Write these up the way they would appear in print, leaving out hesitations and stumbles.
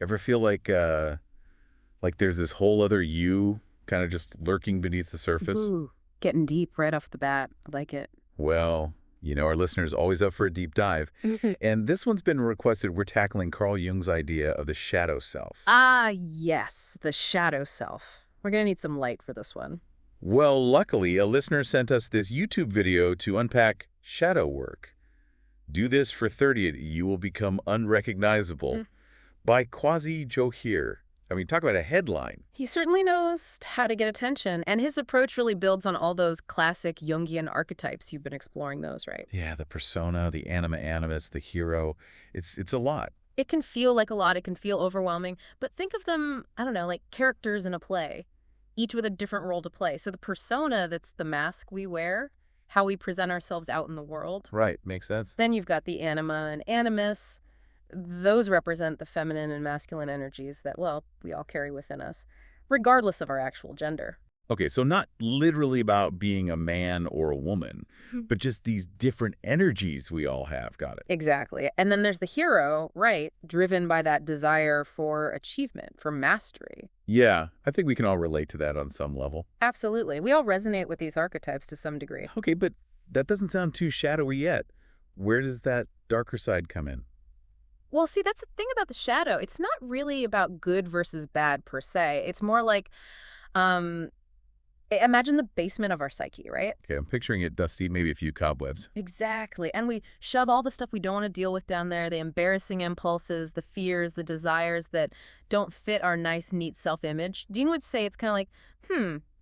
Ever feel like there's this whole other you kind of just lurking beneath the surface? Ooh, getting deep right off the bat. I like it. Well, our listeners always up for a deep dive. And this one's been requested. We're tackling Carl Jung's idea of the shadow self. Ah, yes, the shadow self. We're gonna need some light for this one. Well, luckily, a listener sent us this YouTube video to unpack shadow work. Do this for 30, you will become unrecognizable by Quasi Johir. I mean, talk about a headline. He certainly knows how to get attention, and his approach really builds on all those classic Jungian archetypes. You've been exploring those, right? Yeah, the persona, the anima animus, the hero. It's a lot. It can feel like a lot, it can feel overwhelming, but think of them, I don't know, like characters in a play, each with a different role to play. So the persona, that's the mask we wear, how we present ourselves out in the world. Right, makes sense. Then you've got the anima and animus. Those represent the feminine and masculine energies that, well, we all carry within us, regardless of our actual gender. Okay, so not literally about being a man or a woman, but just these different energies we all have. Got it. Exactly. And then there's the hero, right, driven by that desire for achievement, for mastery. Yeah, I think we can all relate to that on some level. Absolutely. We all resonate with these archetypes to some degree. Okay, but that doesn't sound too shadowy yet. Where does that darker side come in? Well, see, that's the thing about the shadow. It's not really about good versus bad per se. It's more like, um, imagine the basement of our psyche, right? Okay, I'm picturing it dusty, maybe a few cobwebs. Exactly. And we shove all the stuff we don't want to deal with down there, the embarrassing impulses, the fears, the desires that don't fit our nice, neat self-image. Dean would say it's kind of like,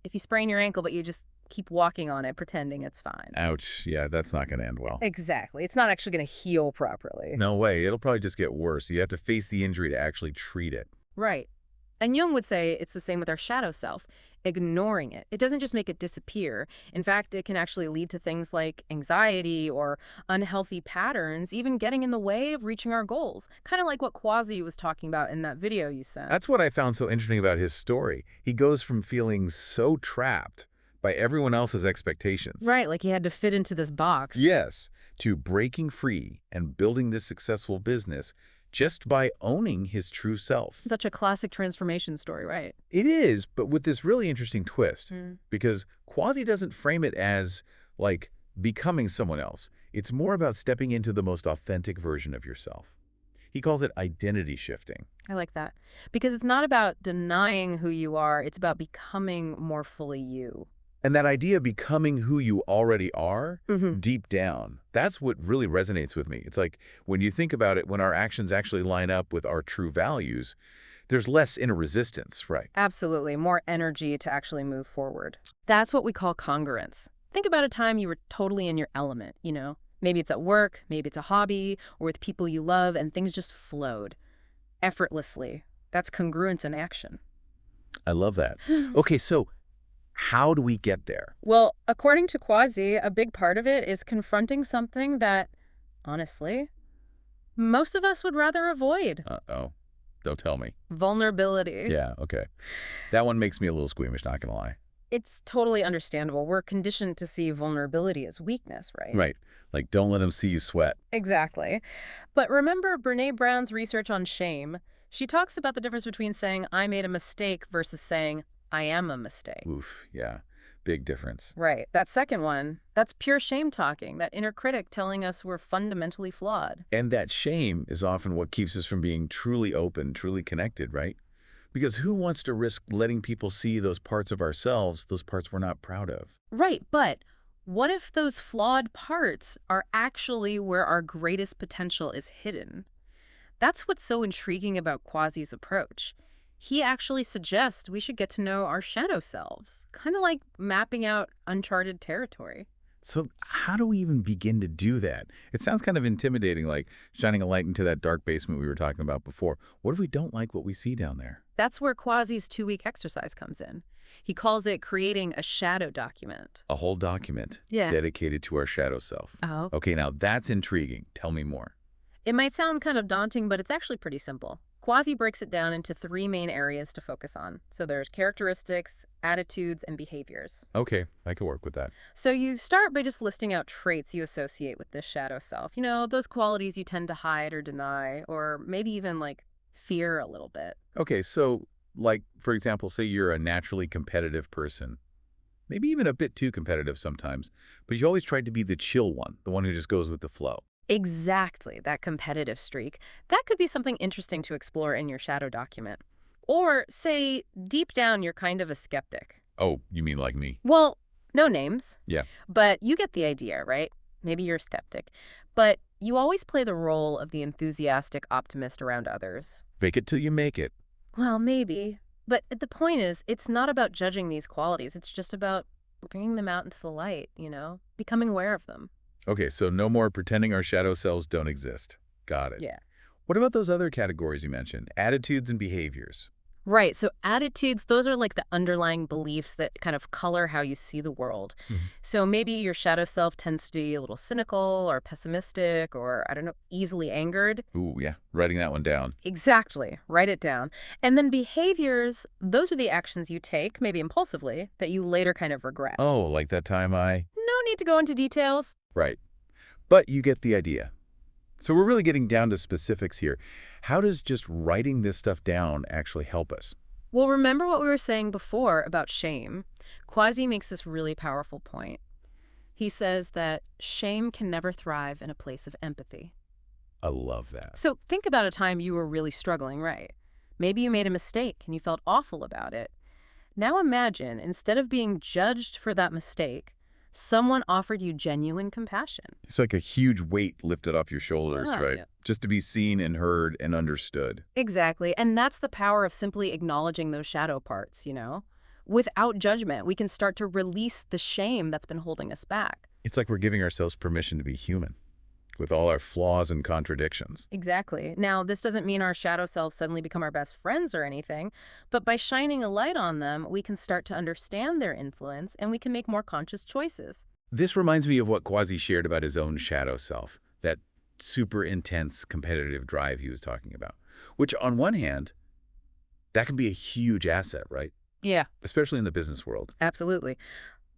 if you sprain your ankle, but you just keep walking on it, pretending it's fine. Ouch, yeah, that's not going to end well. Exactly. It's not actually going to heal properly. No way, it'll probably just get worse. You have to face the injury to actually treat it. Right. And Jung would say it's the same with our shadow self. Ignoring it. It doesn't just make it disappear. In fact, it can actually lead to things like anxiety or unhealthy patterns, even getting in the way of reaching our goals. Kind of like what Quasi was talking about in that video you sent. That's what I found so interesting about his story. He goes from feeling so trapped by everyone else's expectations. Right, like he had to fit into this box. Yes, to breaking free and building this successful business just by owning his true self. Such a classic transformation story, right? It is, but with this really interesting twist, because Quasi doesn't frame it as, like, becoming someone else. It's more about stepping into the most authentic version of yourself. He calls it identity shifting. I like that. Because it's not about denying who you are, it's about becoming more fully you. And that idea of becoming who you already are, deep down, that's what really resonates with me. It's like when you think about it, when our actions actually line up with our true values, there's less inner resistance, right? Absolutely. More energy to actually move forward. That's what we call congruence. Think about a time you were totally in your element, you know? Maybe it's at work, maybe it's a hobby, or with people you love, and things just flowed effortlessly. That's congruence in action. I love that. Okay, so how do we get there? Well, according to Quasi, a big part of it is confronting something that, honestly, most of us would rather avoid. Uh-oh. Don't tell me. Vulnerability. Yeah, okay. That one makes me a little squeamish, not gonna lie. It's totally understandable. We're conditioned to see vulnerability as weakness, right? Right. Like, don't let them see you sweat. Exactly. But remember Brene Brown's research on shame? She talks about the difference between saying, I made a mistake versus saying, I am a mistake. Oof, yeah. Big difference. Right. That second one, that's pure shame talking, that inner critic telling us we're fundamentally flawed. And that shame is often what keeps us from being truly open, truly connected, right? Because who wants to risk letting people see those parts of ourselves, those parts we're not proud of? Right, but what if those flawed parts are actually where our greatest potential is hidden? That's what's so intriguing about Quasi's approach. He actually suggests we should get to know our shadow selves, kind of like mapping out uncharted territory. So how do we even begin to do that? It sounds kind of intimidating, like shining a light into that dark basement we were talking about before. What if we don't like what we see down there? That's where Quasi's 2-week exercise comes in. He calls it creating a shadow document. A whole document dedicated to our shadow self. Oh. Okay, now that's intriguing. Tell me more. It might sound kind of daunting, but it's actually pretty simple. Quasi breaks it down into 3 main areas to focus on. So there's characteristics, attitudes, and behaviors. Okay, I can work with that. So you start by just listing out traits you associate with this shadow self. You know, those qualities you tend to hide or deny, or maybe even like fear a little bit. Okay, so, like, for example, say you're a naturally competitive person, maybe even a bit too competitive sometimes, but you always try to be the chill one, the one who just goes with the flow. Exactly, that competitive streak. That could be something interesting to explore in your shadow document. Or, say, deep down, you're kind of a skeptic. Oh, you mean like me? Well, no names, Yeah. but you get the idea, right? Maybe you're a skeptic. But you always play the role of the enthusiastic optimist around others. Fake it till you make it. Well, maybe. But the point is, it's not about judging these qualities. It's just about bringing them out into the light, becoming aware of them. Okay, so no more pretending our shadow selves don't exist. Got it. Yeah. What about those other categories you mentioned? Attitudes and behaviors. Right. So attitudes, those are like the underlying beliefs that kind of color how you see the world. Mhm. So maybe your shadow self tends to be a little cynical or pessimistic or, I don't know, easily angered. Ooh, yeah, writing that one down. Exactly. Write it down. And then behaviors, those are the actions you take, maybe impulsively, that you later kind of regret. Oh, like that time I... No need to go into details. Right. But you get the idea. So we're really getting down to specifics here. How does just writing this stuff down actually help us? Well, remember what we were saying before about shame? Kwasi makes this really powerful point. He says that shame can never thrive in a place of empathy. I love that. So think about a time you were really struggling, right? Maybe you made a mistake and you felt awful about it. Now imagine, instead of being judged for that mistake, someone offered you genuine compassion. It's like a huge weight lifted off your shoulders, Ah, right? yeah. Just to be seen and heard and understood. Exactly. And that's the power of simply acknowledging those shadow parts. Without judgment, we can start to release the shame that's been holding us back. It's like we're giving ourselves permission to be human, with all our flaws and contradictions. Exactly. Now, this doesn't mean our shadow selves suddenly become our best friends or anything, but by shining a light on them, we can start to understand their influence and we can make more conscious choices. This reminds me of what Kwasi shared about his own shadow self, that super intense competitive drive he was talking about, which on one hand, that can be a huge asset, right? Yeah, Especially in the business world. absolutely.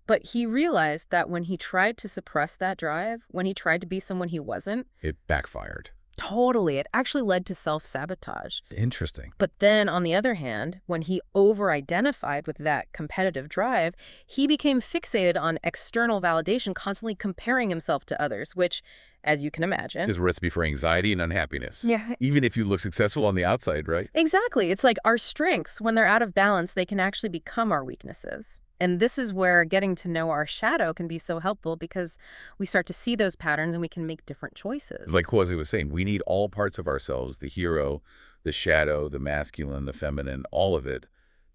But he realized that when he tried to suppress that drive, when he tried to be someone he wasn't, It backfired. totally, it actually led to self-sabotage. Interesting. But then, on the other hand, when he over-identified with that competitive drive, he became fixated on external validation, constantly comparing himself to others, which, as you can imagine... Is a recipe for anxiety and unhappiness. Yeah, Even if you look successful on the outside, right? exactly. It's like our strengths, when they're out of balance, they can actually become our weaknesses. And this is where getting to know our shadow can be so helpful because we start to see those patterns and we can make different choices. It's like Kwasi was saying, we need all parts of ourselves, the hero, the shadow, the masculine, the feminine, all of it,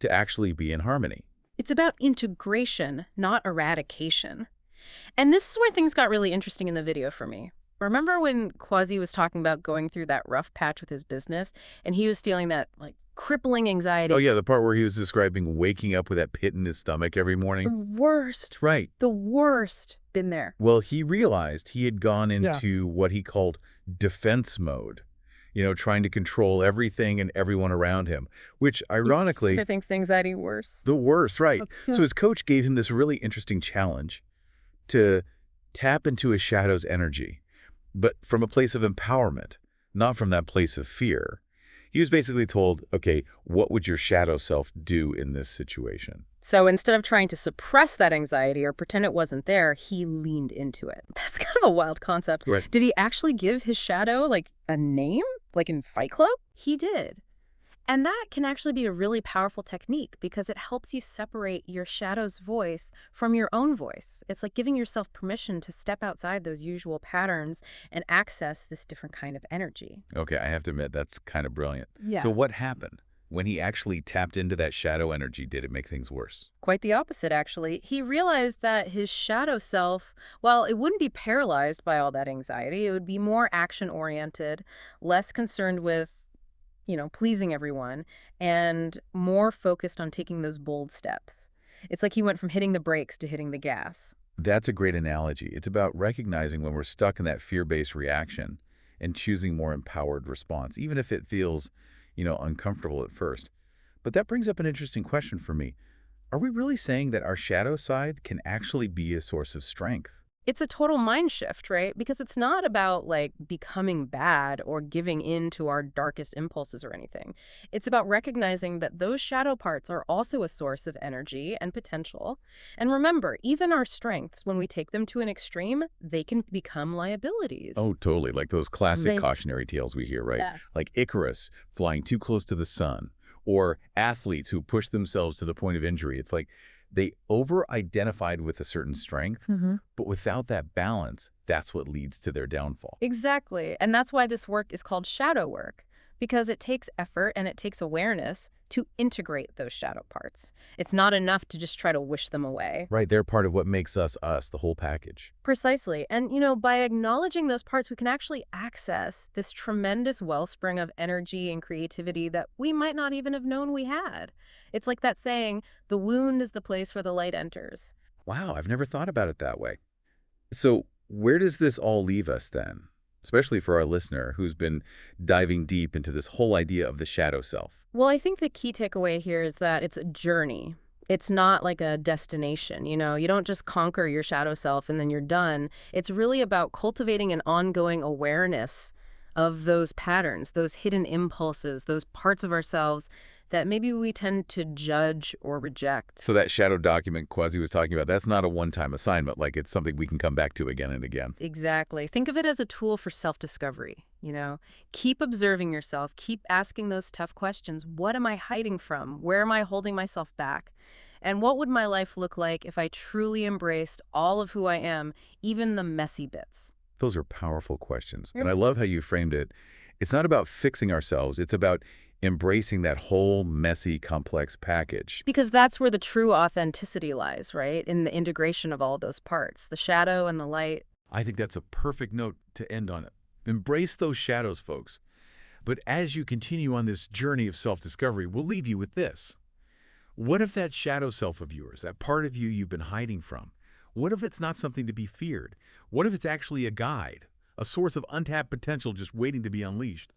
to actually be in harmony. It's about integration, not eradication. And this is where things got really interesting in the video for me. Remember when Kwasi was talking about going through that rough patch with his business and he was feeling that like crippling anxiety? Oh, yeah, the part where he was describing waking up with that pit in his stomach every The morning. worst. Right. The worst. Been there. Well, he realized he had gone Yeah. into what he called defense mode, trying to control everything and everyone around him, which ironically, He thinks anxiety worse. the worst, right? Yeah. So his coach gave him this really interesting challenge to tap into his shadow's energy, but from a place of empowerment, not from that place of fear. He was basically told, okay, what would your shadow self do in this situation? So instead of trying to suppress that anxiety or pretend it wasn't there, he leaned into it. That's kind of a wild concept. Right. Did he actually give his shadow, like, a name? Like in Fight Club? He did. And that can actually be a really powerful technique because it helps you separate your shadow's voice from your own voice. It's like giving yourself permission to step outside those usual patterns and access this different kind of energy. Okay, I have to admit, that's kind of brilliant. Yeah. So what happened? When he actually tapped into that shadow energy, did it make things worse? Quite the opposite, actually. He realized that his shadow self, well, it wouldn't be paralyzed by all that anxiety. It would be more action-oriented, less concerned with pleasing everyone, and more focused on taking those bold steps. It's like he went from hitting the brakes to hitting the gas. That's a great analogy. It's about recognizing when we're stuck in that fear-based reaction and choosing more empowered response, even if it feels, uncomfortable at first. But that brings up an interesting question for me. Are we really saying that our shadow side can actually be a source of strength? It's a total mind shift, right? Because it's not about like becoming bad or giving in to our darkest impulses or anything. It's about recognizing that those shadow parts are also a source of energy and potential. And remember, even our strengths, when we take them to an extreme, they can become liabilities. Oh, totally. Like those classic They, cautionary tales we hear, right? yeah. Like Icarus flying too close to the sun, or athletes who push themselves to the point of injury. It's like they over-identified with a certain strength, but without that balance, that's what leads to their downfall. Exactly. And that's why this work is called shadow work, because it takes effort and it takes awareness to integrate those shadow parts. It's not enough to just try to wish them away. Right, they're part of what makes us us, the whole package. Precisely. And, by acknowledging those parts, we can actually access this tremendous wellspring of energy and creativity that we might not even have known we had. It's like that saying, the wound is the place where the light enters. Wow, I've never thought about it that way. So where does this all leave us then? Especially for our listener who's been diving deep into this whole idea of the shadow self. Well, I think the key takeaway here is that it's a journey. It's not like a destination, You don't just conquer your shadow self and then you're done. It's really about cultivating an ongoing awareness of those patterns, those hidden impulses, those parts of ourselves that maybe we tend to judge or reject. So that shadow document Kwasi was talking about, that's not a one-time assignment, like it's something we can come back to again and again. Exactly. Think of it as a tool for self-discovery. Keep observing yourself. Keep asking those tough questions. What am I hiding from? Where am I holding myself back? And what would my life look like if I truly embraced all of who I am, even the messy bits? Those are powerful questions. Yep. And I love how you framed it. It's not about fixing ourselves. It's about embracing that whole messy, complex package. Because that's where the true authenticity lies, right? In the integration of all those parts, the shadow and the light. I think that's a perfect note to end on it. Embrace those shadows, folks. But as you continue on this journey of self-discovery, we'll leave you with this. What if that shadow self of yours, that part of you you've been hiding from, what if it's not something to be feared? What if it's actually a guide, a source of untapped potential just waiting to be unleashed?